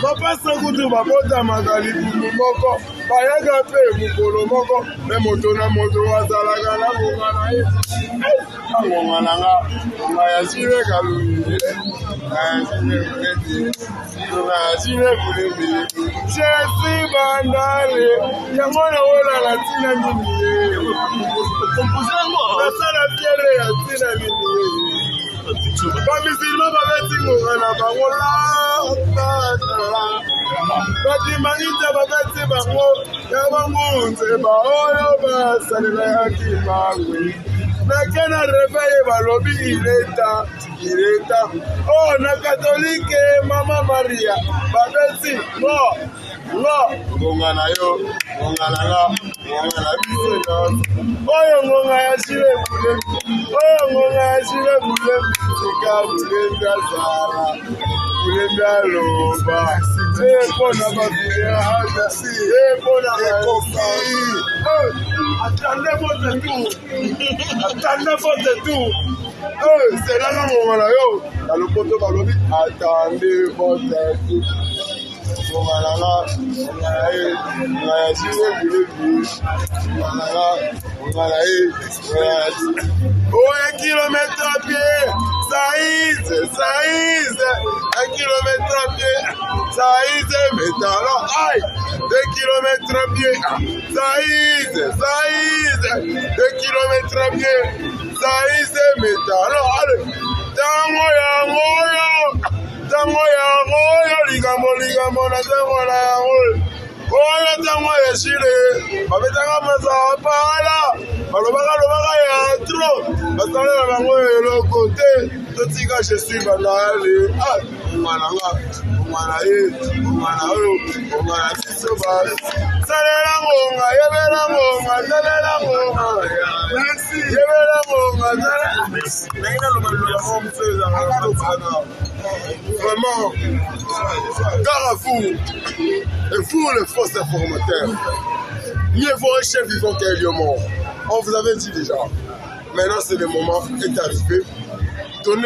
Papa Sankutu babota magali moko bayaga pe mukolo moko me moto na moto wazalaka na bonga na ye bonga na nga bonga ya sire kalungi sire kulembi Jesse bandare yango na wala la tina mini ye nasala fiere ya tina mini ye bamisilma babetingonga na bango batimangita babeti bango ya bangunze baoyo basalelaki mangwe nake na refeye balobi ileta o na katolike mama maria babeti ngonga na yo ngonga na nga ngonga na biso nyonso oyo ngonga ya shile bulembi sika bulembi azala bulembi aloba epona babilehada epona bakofi attendez votre tour selanga ngonga na yo na lopoto balobi attendez votre tour un kilomètre à pied, Saïd, 1 kilomètre à pied, Saïd, mais alors, aïe, 2 kilomètres à pied, Saïd, 2 kilomètres à pied, Saïd, mais alors, allez, tango ya ligambo na tango na yango oyo tango esile babetanga masaka pala balobaka ya tro basalela bango eloko te totika jesu banale mwana ye mwana oyo mwana siso salela ngonga yebela ngonga salela ngonga yebela ngonga vraiment Carrefour et vous les faux informateurs, mieux vaut un chef vivant qu'un lion mort. On vous avait dit déjà. Maintenant c'est le moment est arrivé